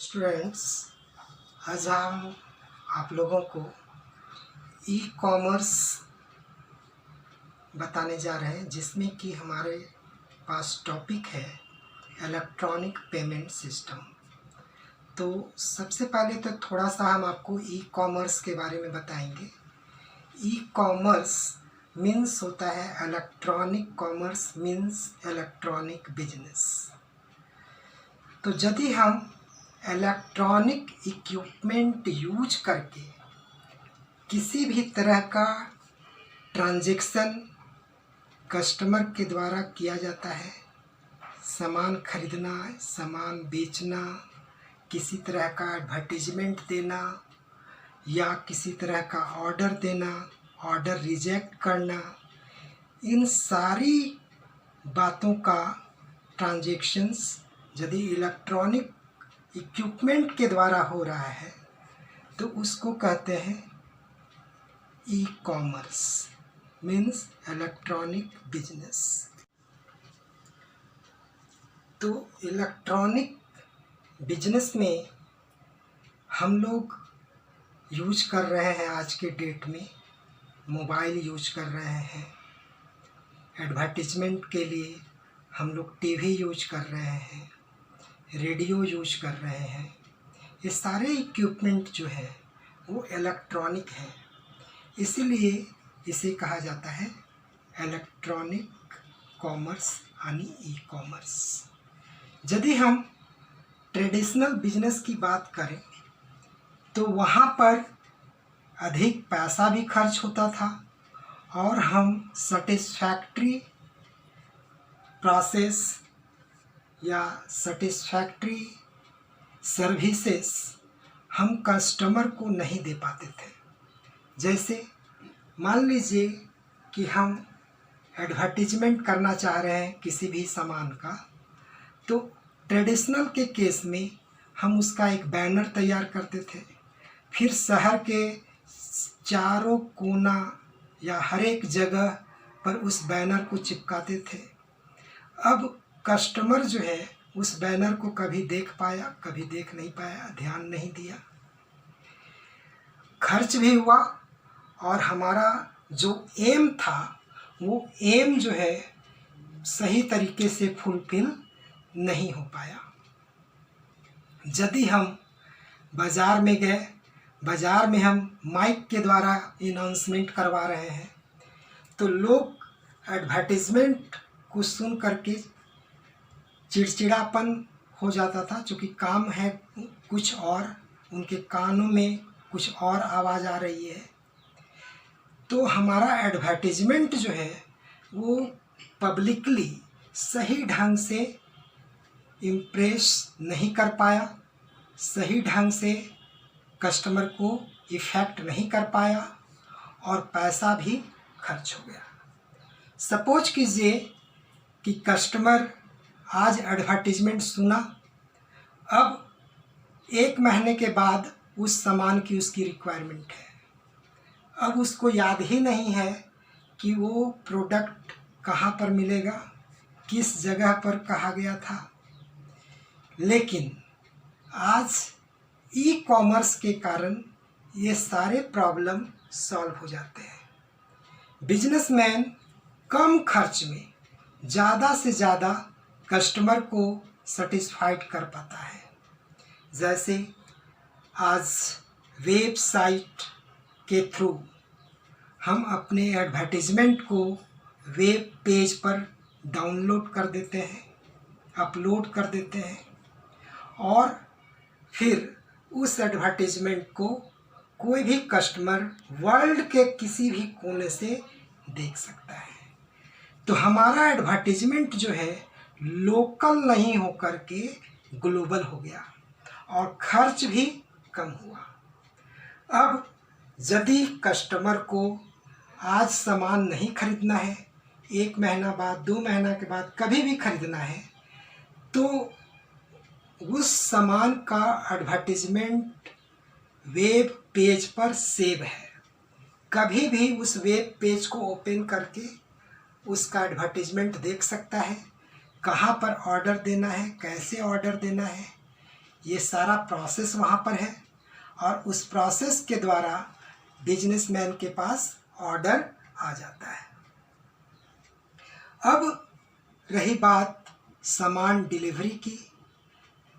Students, आज हम आप लोगों को ई कॉमर्स बताने जा रहे हैं, जिसमें कि हमारे पास टॉपिक है इलेक्ट्रॉनिक पेमेंट सिस्टम। तो सबसे पहले तो थोड़ा सा हम आपको ई कॉमर्स के बारे में बताएंगे। ई कॉमर्स मीन्स होता है electronic commerce means electronic business. तो यदि हम इलेक्ट्रॉनिक इक्विपमेंट यूज करके किसी भी तरह का ट्रांजैक्शन कस्टमर के द्वारा किया जाता है, सामान खरीदना, सामान बेचना, किसी तरह का एडवर्टीजमेंट देना या किसी तरह का ऑर्डर देना, ऑर्डर रिजेक्ट करना, इन सारी बातों का ट्रांजैक्शंस यदि इलेक्ट्रॉनिक इक्विपमेंट के द्वारा हो रहा है तो उसको कहते हैं e commerce means electronic business. तो इलेक्ट्रॉनिक बिजनेस में हम लोग यूज कर रहे हैं, आज के डेट में मोबाइल यूज कर रहे हैं, एडवर्टीजमेंट के लिए हम लोग टीवी यूज कर रहे हैं, रेडियो यूज कर रहे हैं। ये सारे इक्विपमेंट जो है वो इलेक्ट्रॉनिक है, इसीलिए इसे कहा जाता है इलेक्ट्रॉनिक कॉमर्स यानी ई कॉमर्स। यदि हम ट्रेडिशनल बिजनेस की बात करें तो वहाँ पर अधिक पैसा भी खर्च होता था और हम सेटिस्फैक्ट्री प्रोसेस या सेटिस्फैक्ट्री सर्विसेज हम कस्टमर को नहीं दे पाते थे। जैसे मान लीजिए कि हम एडवर्टीजमेंट करना चाह रहे हैं किसी भी सामान का, तो ट्रेडिशनल के केस में हम उसका एक बैनर तैयार करते थे, फिर शहर के चारों कोना या हर एक जगह पर उस बैनर को चिपकाते थे। अब कस्टमर जो है उस बैनर को कभी देख पाया, कभी देख नहीं पाया, ध्यान नहीं दिया, खर्च भी हुआ और हमारा जो एम था वो एम जो है सही तरीके से फुलफिल नहीं हो पाया। यदि हम बाज़ार में गए, बाज़ार में हम माइक के द्वारा अनाउंसमेंट करवा रहे हैं, तो लोग एडवर्टीजमेंट को सुन करके चिड़चिड़ापन हो जाता था, क्योंकि काम है कुछ और, उनके कानों में कुछ और आवाज़ आ रही है। तो हमारा एडवर्टीजमेंट जो है वो पब्लिकली सही ढंग से इम्प्रेस नहीं कर पाया, सही ढंग से कस्टमर को इफ़ेक्ट नहीं कर पाया और पैसा भी खर्च हो गया। सपोज कीजिए कि कस्टमर आज एडवर्टीजमेंट सुना, अब 1 महीने के बाद उस सामान की उसकी रिक्वायरमेंट है, अब उसको याद ही नहीं है कि वो प्रोडक्ट कहाँ पर मिलेगा, किस जगह पर कहा गया था। लेकिन आज ई कॉमर्स के कारण ये सारे प्रॉब्लम सॉल्व हो जाते हैं। बिजनेसमैन कम खर्च में ज़्यादा से ज़्यादा कस्टमर को सेटिस्फाइड कर पाता है। जैसे आज वेबसाइट के थ्रू हम अपने एडवर्टीजमेंट को वेब पेज पर डाउनलोड कर देते हैं, अपलोड कर देते हैं और फिर उस एडवर्टीजमेंट को कोई भी कस्टमर वर्ल्ड के किसी भी कोने से देख सकता है। तो हमारा एडवर्टीजमेंट जो है लोकल नहीं होकर के ग्लोबल हो गया और खर्च भी कम हुआ। अब यदि कस्टमर को आज सामान नहीं खरीदना है, 1 महीना बाद, 2 महीना के बाद कभी भी खरीदना है, तो उस सामान का एडवर्टीजमेंट वेब पेज पर सेव है, कभी भी उस वेब पेज को ओपन करके उसका एडवर्टीजमेंट देख सकता है, कहाँ पर ऑर्डर देना है, कैसे ऑर्डर देना है, ये सारा प्रोसेस वहाँ पर है और उस प्रोसेस के द्वारा बिजनेसमैन के पास ऑर्डर आ जाता है। अब रही बात सामान डिलीवरी की,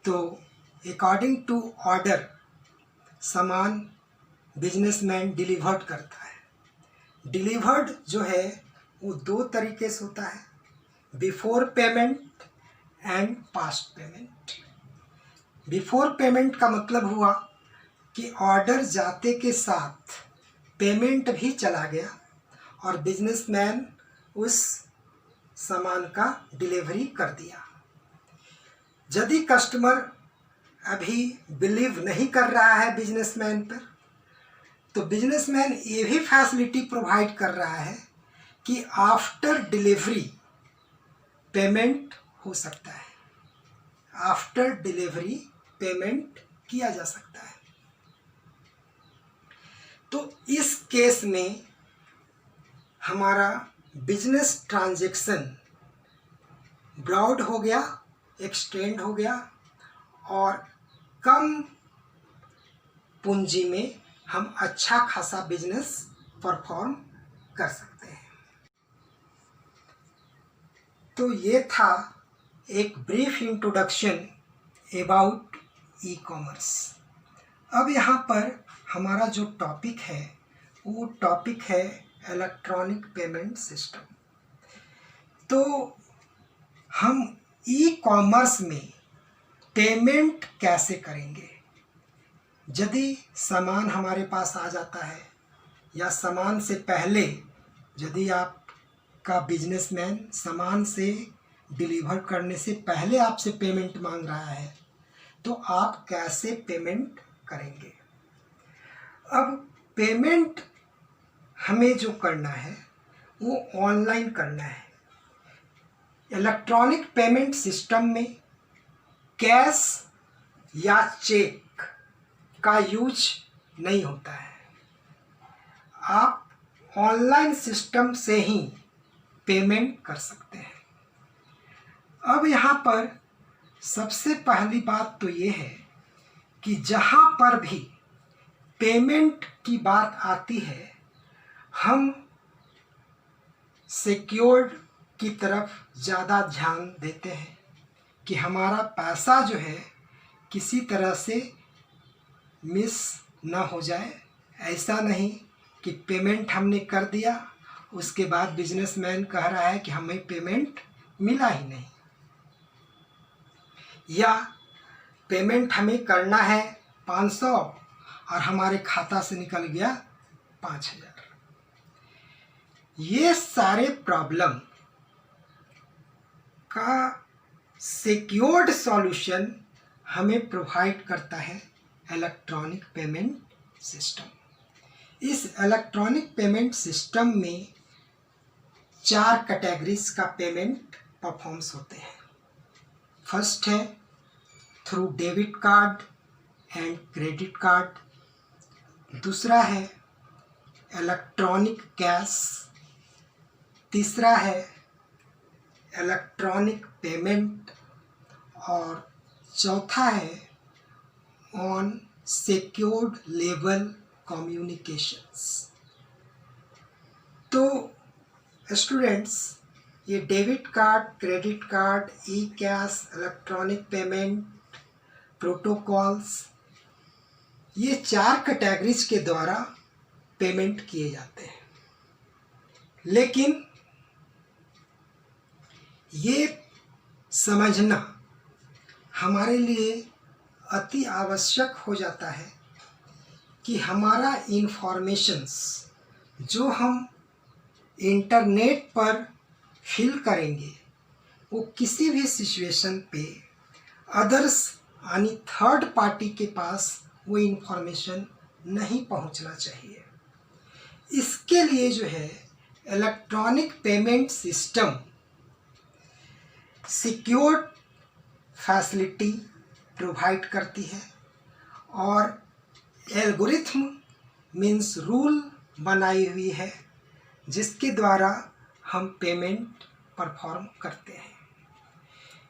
तो अकॉर्डिंग टू ऑर्डर सामान बिजनेसमैन डिलीवर्ड करता है। डिलीवर्ड जो है वो दो तरीके से होता है, before payment and past payment. Before payment का मतलब हुआ कि ऑर्डर जाते के साथ पेमेंट भी चला गया और बिजनेसमैन उस सामान का डिलीवरी कर दिया। यदि कस्टमर अभी बिलीव नहीं कर रहा है बिजनेसमैन पर, तो बिजनेसमैन ये भी फैसिलिटी प्रोवाइड कर रहा है कि आफ्टर डिलीवरी पेमेंट हो सकता है, आफ्टर डिलीवरी पेमेंट किया जा सकता है। तो इस केस में हमारा बिजनेस ट्रांजैक्शन ब्रॉड हो गया, एक्सटेंड हो गया और कम पूंजी में हम अच्छा खासा बिजनेस परफॉर्म कर सकते हैं। तो ये था एक brief introduction about e commerce. अब यहाँ पर हमारा जो टॉपिक है वो टॉपिक है इलेक्ट्रॉनिक पेमेंट सिस्टम। तो हम ई कॉमर्स में पेमेंट कैसे करेंगे? यदि सामान हमारे पास आ जाता है या सामान से पहले यदि आपका बिजनेसमैन सामान से डिलीवर करने से पहले आपसे पेमेंट मांग रहा है, तो आप कैसे पेमेंट करेंगे? अब पेमेंट हमें जो करना है वो ऑनलाइन करना है। इलेक्ट्रॉनिक पेमेंट सिस्टम में कैश या चेक का यूज नहीं होता है। आप ऑनलाइन सिस्टम से ही पेमेंट कर सकते हैं। अब यहाँ पर सबसे पहली बात तो ये है कि जहाँ पर भी पेमेंट की बात आती है, हम सिक्योर्ड की तरफ ज़्यादा ध्यान देते हैं कि हमारा पैसा जो है किसी तरह से मिस ना हो जाए। ऐसा नहीं कि पेमेंट हमने कर दिया, उसके बाद बिजनेसमैन कह रहा है कि हमें पेमेंट मिला ही नहीं, या पेमेंट हमें करना है 500 और हमारे खाता से निकल गया 5000। ये सारे प्रॉब्लम का सिक्योर्ड सॉल्यूशन हमें प्रोवाइड करता है इलेक्ट्रॉनिक पेमेंट सिस्टम। इस इलेक्ट्रॉनिक पेमेंट सिस्टम में 4 कैटेगरीज का पेमेंट परफॉर्म्स होते हैं। फर्स्ट है through debit card and credit card, दूसरा है इलेक्ट्रॉनिक कैश, तीसरा है इलेक्ट्रॉनिक पेमेंट और चौथा है ऑन सिक्योर्ड लेवल कम्युनिकेशंस। तो स्टूडेंट्स, ये डेबिट कार्ड, क्रेडिट कार्ड, ई कैश, इलेक्ट्रॉनिक पेमेंट प्रोटोकॉल्स, ये 4 कैटेगरीज के द्वारा पेमेंट किए जाते हैं। लेकिन ये समझना हमारे लिए अति आवश्यक हो जाता है कि हमारा इन्फॉर्मेशंस जो हम इंटरनेट पर फिल करेंगे वो किसी भी सिचुएशन पे अदर्स यानी थर्ड पार्टी के पास वो इन्फॉर्मेशन नहीं पहुंचना चाहिए। इसके लिए जो है electronic payment system secured facility provide करती है और एल्गोरिथम मीन्स रूल बनाई हुई है जिसके द्वारा हम पेमेंट परफॉर्म करते हैं।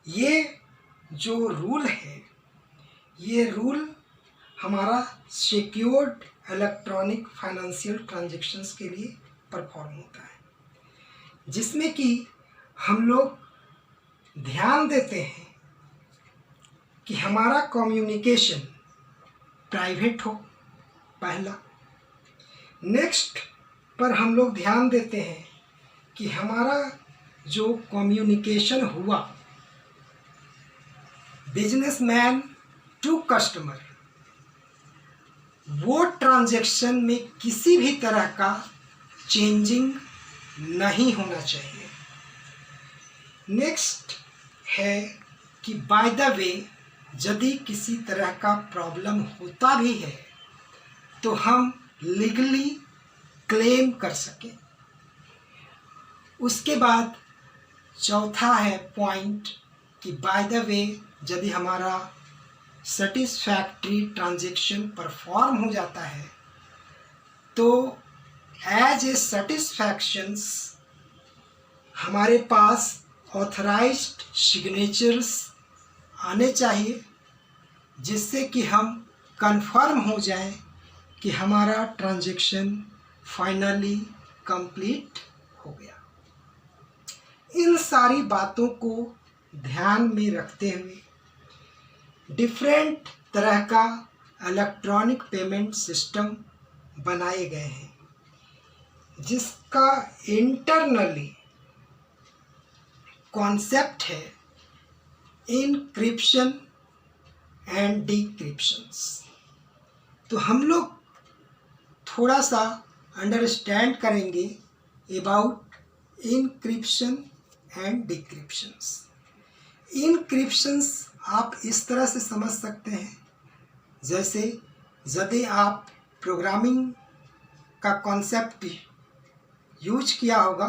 ये जो रूल है ये रूल हमारा सिक्योर्ड इलेक्ट्रॉनिक फाइनेंशियल ट्रांजैक्शंस के लिए परफॉर्म होता है, जिसमें कि हम लोग ध्यान देते हैं कि हमारा कम्युनिकेशन प्राइवेट हो, पहला। नेक्स्ट पर हम लोग ध्यान देते हैं कि हमारा जो कम्युनिकेशन हुआ बिजनेसमैन टू कस्टमर, वो ट्रांजैक्शन में किसी भी तरह का चेंजिंग नहीं होना चाहिए। नेक्स्ट है कि बाय द वे यदि किसी तरह का प्रॉब्लम होता भी है तो हम लीगली क्लेम कर सकें। उसके बाद चौथा है पॉइंट कि बाय द वे यदि हमारा सेटिस्फैक्ट्री ट्रांजैक्शन परफॉर्म हो जाता है तो एज ए सेटिस्फैक्शंस हमारे पास ऑथराइज्ड सिग्नेचर्स आने चाहिए, जिससे कि हम कंफर्म हो जाए कि हमारा ट्रांजैक्शन फाइनली कंप्लीट हो गया। इन सारी बातों को ध्यान में रखते हुए डिफरेंट तरह का इलेक्ट्रॉनिक पेमेंट सिस्टम बनाए गए हैं, जिसका इंटरनली कॉन्सेप्ट है इनक्रिप्शन एंड डिक्रिप्शंस। तो हम लोग थोड़ा सा अंडरस्टैंड करेंगे अबाउट इनक्रिप्शन एंड डिक्रिप्शंस। इनक्रिप्शंस आप इस तरह से समझ सकते हैं, जैसे यदि आप प्रोग्रामिंग का कॉन्सेप्ट यूज किया होगा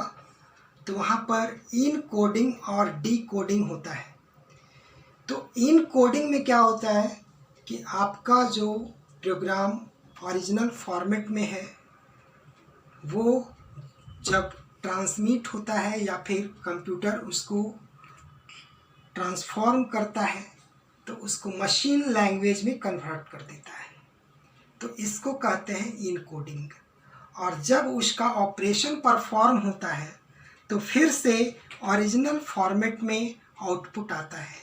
तो वहाँ पर इन कोडिंग और डी कोडिंग होता है। तो इन कोडिंग में क्या होता है कि आपका जो प्रोग्राम ओरिजिनल फॉर्मेट में है वो जब ट्रांसमिट होता है या फिर कंप्यूटर उसको ट्रांसफॉर्म करता है तो उसको मशीन लैंग्वेज में कन्वर्ट कर देता है, तो इसको कहते हैं इनकोडिंग। और जब उसका ऑपरेशन परफॉर्म होता है तो फिर से ओरिजिनल फॉर्मेट में आउटपुट आता है,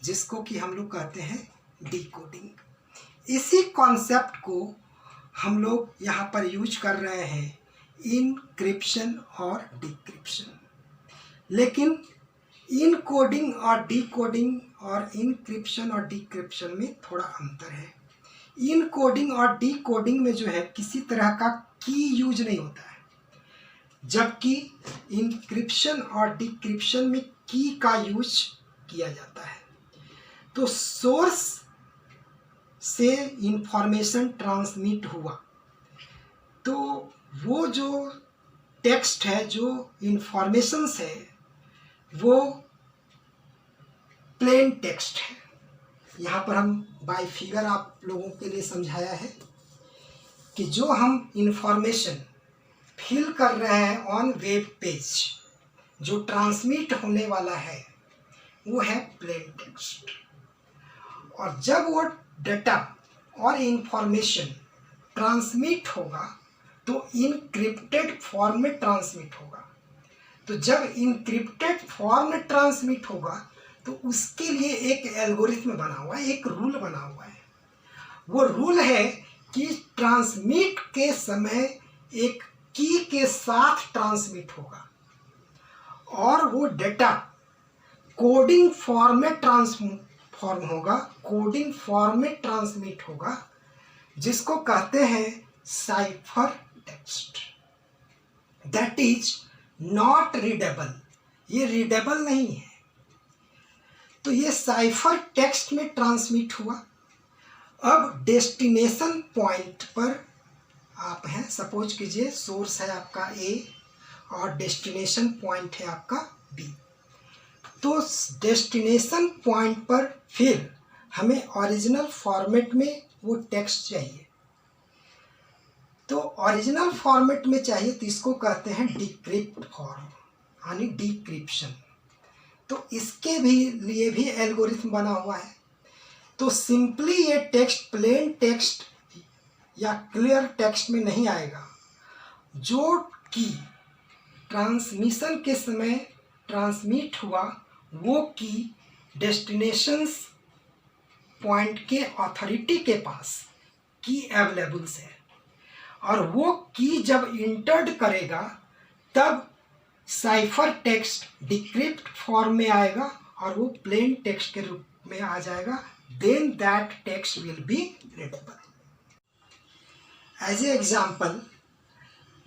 जिसको कि हम लोग कहते हैं डिकोडिंग। इसी कॉन्सेप्ट को हम लोग यहाँ पर यूज कर रहे हैं इनक्रिप्शन और डिक्रिप्शन। लेकिन इनकोडिंग और डिकोडिंग और इनक्रिप्शन और डिक्रिप्शन में थोड़ा अंतर है। इनकोडिंग और डिकोडिंग में जो है किसी तरह का की यूज नहीं होता है, जबकि इनक्रिप्शन और डिक्रिप्शन में की का यूज किया जाता है। तो सोर्स से इंफॉर्मेशन ट्रांसमिट हुआ तो वो जो टेक्स्ट है, जो इंफॉर्मेशंस है, वो प्लेन टेक्स्ट है। यहाँ पर हम बाय फिगर आप लोगों के लिए समझाया है कि जो हम इंफॉर्मेशन फिल कर रहे हैं ऑन वेब पेज, जो ट्रांसमिट होने वाला है वो है प्लेन टेक्स्ट। और जब वो डेटा और इंफॉर्मेशन ट्रांसमिट होगा तो इनक्रिप्टेड फॉर्म में ट्रांसमिट होगा। तो जब इनक्रिप्टेड फॉर्म में ट्रांसमिट होगा तो उसके लिए एक एल्गोरिथम बना हुआ है, एक रूल बना हुआ है। वो रूल है कि ट्रांसमिट के समय एक की के साथ ट्रांसमिट होगा और वो डेटा कोडिंग फॉर्म में ट्रांसफॉर्म होगा, कोडिंग फॉर्म में ट्रांसमिट होगा, जिसको कहते हैं cipher text. That is not readable, ये रीडेबल नहीं है। तो ये साइफर टेक्स्ट में ट्रांसमिट हुआ। अब डेस्टिनेशन पॉइंट पर आप हैं, सपोज कीजिए सोर्स है आपका ए और डेस्टिनेशन पॉइंट है आपका बी। तो डेस्टिनेशन पॉइंट पर फिर हमें ओरिजिनल फॉर्मेट में वो टेक्स्ट चाहिए। तो ओरिजिनल फॉर्मेट में चाहिए तो इसको कहते हैं डिक्रिप्ट फॉर्म, यानी डिक्रिप्शन। तो इसके भी लिए भी एल्गोरिथम बना हुआ है। तो सिंपली ये टेक्स्ट प्लेन टेक्स्ट या क्लियर टेक्स्ट में नहीं आएगा। जो की ट्रांसमिशन के समय ट्रांसमिट हुआ वो की डेस्टिनेशंस पॉइंट के अथॉरिटी के पास की अवेलेबल्स है, और वो की जब इंटर्ड करेगा तब साइफर टेक्स्ट डिक्रिप्ट फॉर्म में आएगा और वो प्लेन टेक्स्ट के रूप में आ जाएगा। Then that text will be readable. As a example,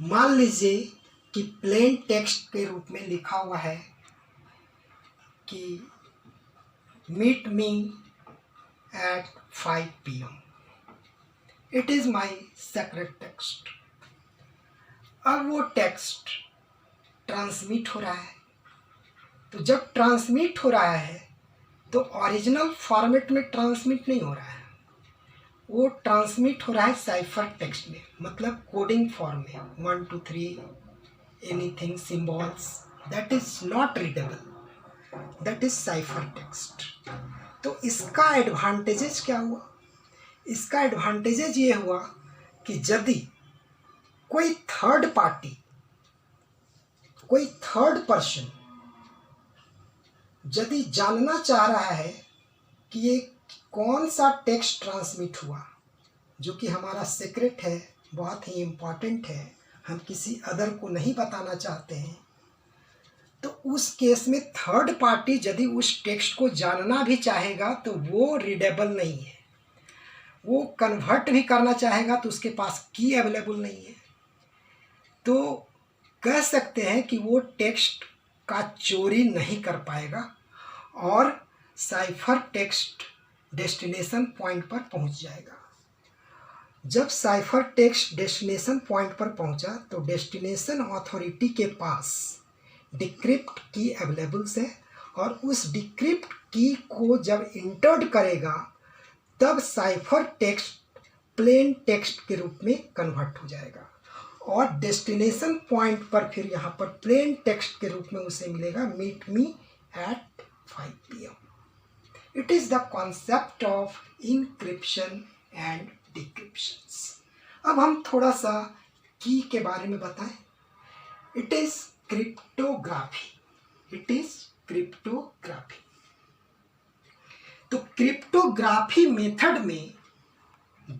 मान लीजिए कि प्लेन टेक्स्ट के रूप में लिखा हुआ है कि meet me at 5 PM. It is my sacred text. अब वो टेक्स्ट ट्रांसमिट हो रहा है, तो जब ट्रांसमिट हो रहा है तो ओरिजिनल फॉर्मेट में ट्रांसमिट नहीं हो रहा है, वो ट्रांसमिट हो रहा है साइफर टेक्स्ट में, मतलब कोडिंग फॉर्म में 1 2 3 anything symbols, that is not readable, that is cipher text. तो इसका एडवांटेजेस क्या हुआ? इसका एडवांटेजेस ये हुआ कि यदि कोई थर्ड पार्टी, कोई थर्ड पर्सन यदि जानना चाह रहा है कि ये कौन सा टेक्स्ट ट्रांसमिट हुआ, जो कि हमारा सीक्रेट है, बहुत ही इम्पॉर्टेंट है, हम किसी अदर को नहीं बताना चाहते हैं, तो उस केस में थर्ड पार्टी यदि उस टेक्स्ट को जानना भी चाहेगा तो वो रीडेबल नहीं है। वो कन्वर्ट भी करना चाहेगा तो उसके पास की अवेलेबल नहीं है। तो कह सकते हैं कि वो टेक्स्ट का चोरी नहीं कर पाएगा और साइफर टेक्स्ट डेस्टिनेशन पॉइंट पर पहुंच जाएगा। जब साइफर टेक्स्ट डेस्टिनेशन पॉइंट पर पहुंचा तो डेस्टिनेशन अथॉरिटी के पास डिक्रिप्ट की अवेलेबल्स है, और उस डिक्रिप्ट की को जब इंटर्ड करेगा तब साइफर टेक्स्ट प्लेन टेक्स्ट के रूप में कन्वर्ट हो जाएगा, और डेस्टिनेशन पॉइंट पर फिर यहाँ पर प्लेन टेक्स्ट के रूप में उसे मिलेगा meet me at 5 PM. It is the concept of encryption and decryptions. अब हम थोड़ा सा की के बारे में बताएं। It is cryptography. It is cryptography. तो क्रिप्टोग्राफी मेथड में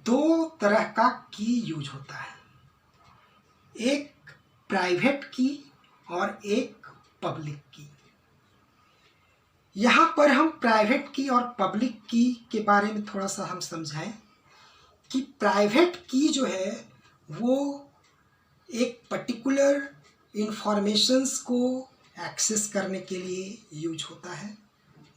दो तरह का की यूज होता है, एक प्राइवेट की और एक पब्लिक की। यहाँ पर हम प्राइवेट की और पब्लिक की के बारे में थोड़ा सा हम समझाएं कि प्राइवेट की जो है वो एक पर्टिकुलर इंफॉर्मेशंस को एक्सेस करने के लिए यूज होता है,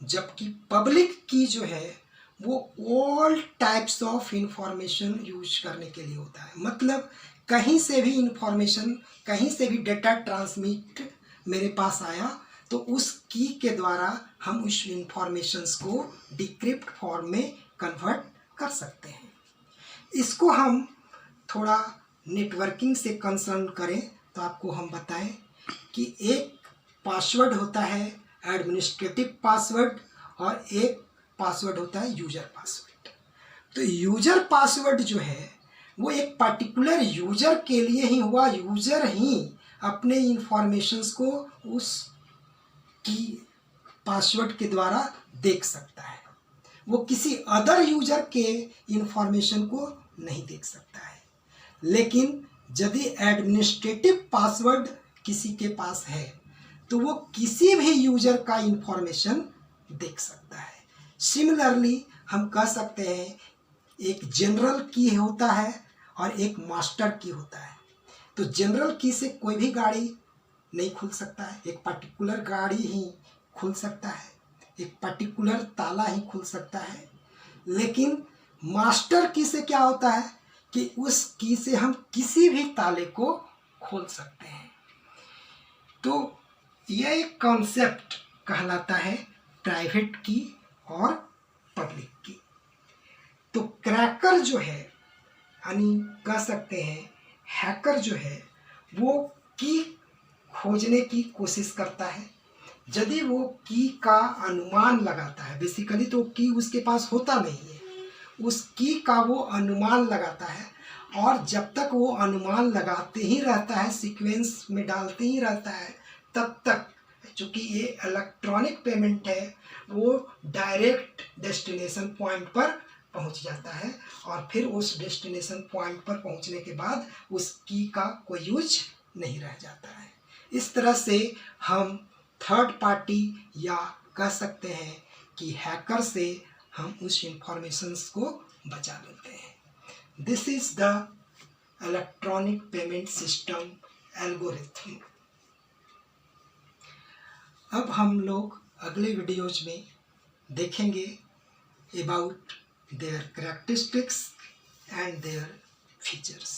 जबकि पब्लिक की जो है वो all types of information use करने के लिए होता है। मतलब कहीं से भी इंफॉर्मेशन, कहीं से भी डेटा ट्रांसमिट मेरे पास आया तो उस की के द्वारा हम उस इंफॉर्मेशंस को डिक्रिप्ट फॉर्म में कन्वर्ट कर सकते हैं। इसको हम थोड़ा नेटवर्किंग से कंसर्न करें तो आपको हम बताएं कि एक पासवर्ड होता है एडमिनिस्ट्रेटिव पासवर्ड और एक पासवर्ड होता है यूजर पासवर्ड। तो यूजर पासवर्ड जो है वो एक पर्टिकुलर यूजर के लिए ही हुआ, यूजर ही अपने इंफॉर्मेशंस को उस की पासवर्ड के द्वारा देख सकता है, वो किसी अदर यूजर के इंफॉर्मेशन को नहीं देख सकता है। लेकिन यदि एडमिनिस्ट्रेटिव पासवर्ड किसी के पास है तो वो किसी भी यूजर का इंफॉर्मेशन देख सकता है। सिमिलरली हम कह सकते हैं एक जनरल की होता है और एक मास्टर की होता है। तो जनरल की से कोई भी गाड़ी नहीं खुल सकता है, एक पर्टिकुलर गाड़ी ही खुल सकता है, एक पर्टिकुलर ताला ही खुल सकता है। लेकिन मास्टर की से क्या होता है कि उस की से हम किसी भी ताले को खोल सकते हैं। तो यह एक कॉन्सेप्ट कहलाता है प्राइवेट की और पब्लिक की। तो क्रैकर जो है, यानी कह सकते हैं हैकर जो है, वो की खोजने की कोशिश करता है, यदि वो की का अनुमान लगाता है, बेसिकली तो की उसके पास होता नहीं है, उस की का वो अनुमान लगाता है, और जब तक वो अनुमान लगाते ही रहता है, सीक्वेंस में डालते ही रहता है, तब तक चूँकि ये इलेक्ट्रॉनिक पेमेंट है, वो डायरेक्ट डेस्टिनेशन पॉइंट पर पहुंच जाता है, और फिर उस डेस्टिनेशन पॉइंट पर पहुंचने के बाद उस की का कोई यूज नहीं रह जाता है। इस तरह से हम थर्ड पार्टी या कह सकते हैं कि हैकर से हम उस इंफॉर्मेशंस को बचा लेते हैं। This is the electronic payment system algorithm. अब हम लोग अगले वीडियोज में देखेंगे about their characteristics and their features.